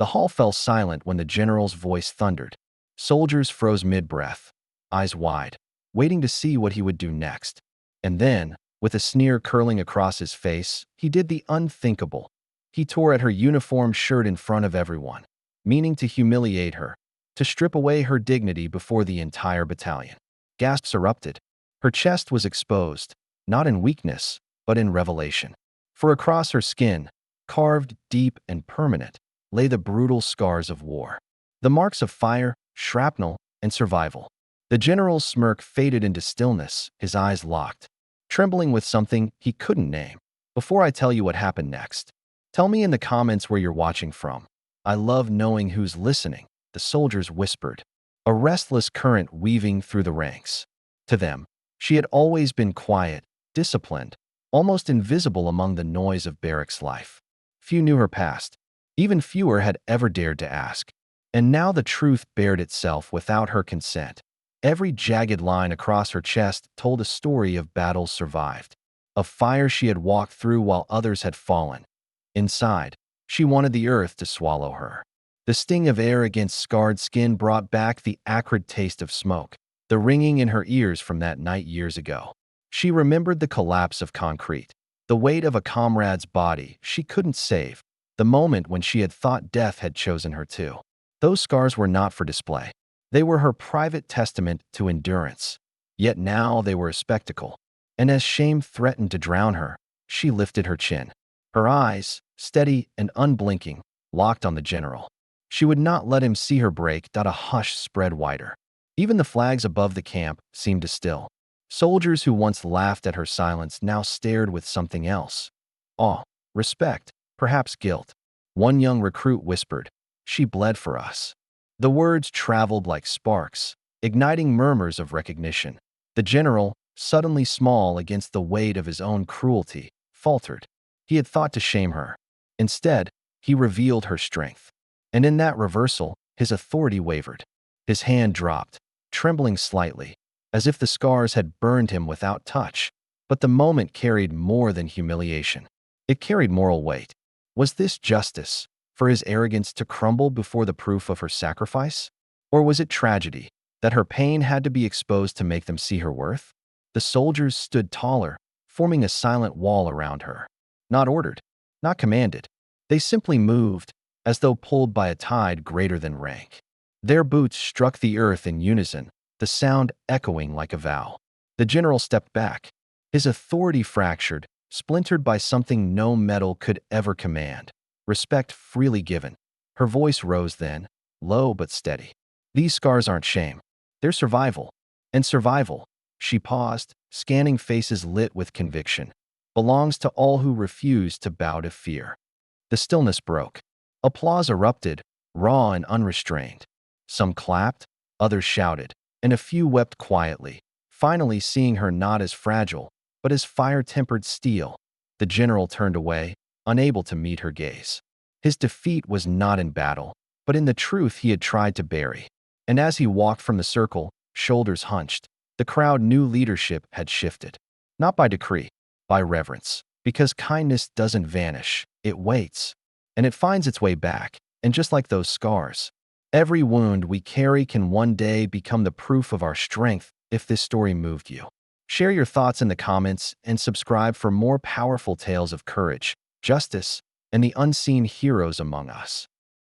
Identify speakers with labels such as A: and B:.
A: The hall fell silent when the general's voice thundered. Soldiers froze mid-breath, eyes wide, waiting to see what he would do next. And then, with a sneer curling across his face, he did the unthinkable. He tore at her uniform shirt in front of everyone, meaning to humiliate her, to strip away her dignity before the entire battalion. Gasps erupted. Her chest was exposed, not in weakness, but in revelation. For across her skin, carved deep and permanent, lay the brutal scars of war. The marks of fire, shrapnel, and survival. The general's smirk faded into stillness, his eyes locked, trembling with something he couldn't name. Before I tell you what happened next, tell me in the comments where you're watching from. I love knowing who's listening, the soldiers whispered, a restless current weaving through the ranks. To them, she had always been quiet, disciplined, almost invisible among the noise of barracks life. Few knew her past. Even fewer had ever dared to ask. And now the truth bared itself without her consent. Every jagged line across her chest told a story of battles survived, of fire she had walked through while others had fallen. Inside, she wanted the earth to swallow her. The sting of air against scarred skin brought back the acrid taste of smoke, the ringing in her ears from that night years ago. She remembered the collapse of concrete, the weight of a comrade's body she couldn't save, the moment when she had thought death had chosen her too. Those scars were not for display. They were her private testament to endurance. Yet now they were a spectacle. And as shame threatened to drown her, she lifted her chin. Her eyes, steady and unblinking, locked on the general. She would not let him see her break. A hush spread wider. Even the flags above the camp seemed to still. Soldiers who once laughed at her silence now stared with something else. Awe, respect, perhaps guilt. One young recruit whispered, "She bled for us." The words traveled like sparks, igniting murmurs of recognition. The general, suddenly small against the weight of his own cruelty, faltered. He had thought to shame her. Instead, he revealed her strength. And in that reversal, his authority wavered. His hand dropped, trembling slightly, as if the scars had burned him without touch. But the moment carried more than humiliation. It carried moral weight. Was this justice, for his arrogance to crumble before the proof of her sacrifice? Or was it tragedy, that her pain had to be exposed to make them see her worth? The soldiers stood taller, forming a silent wall around her. Not ordered, not commanded. They simply moved, as though pulled by a tide greater than rank. Their boots struck the earth in unison, the sound echoing like a vow. The general stepped back, his authority fractured, splintered by something no metal could ever command. Respect freely given. Her voice rose then, low but steady. These scars aren't shame. They're survival. And survival, she paused, scanning faces lit with conviction, belongs to all who refuse to bow to fear. The stillness broke. Applause erupted, raw and unrestrained. Some clapped, others shouted, and a few wept quietly, finally seeing her not as fragile, but as fire-tempered steel. The general turned away, unable to meet her gaze. His defeat was not in battle, but in the truth he had tried to bury. And as he walked from the circle, shoulders hunched, the crowd knew leadership had shifted. Not by decree, by reverence. Because kindness doesn't vanish, it waits. And it finds its way back. And just like those scars, every wound we carry can one day become the proof of our strength. If this story moved you, share your thoughts in the comments and subscribe for more powerful tales of courage, justice, and the unseen heroes among us.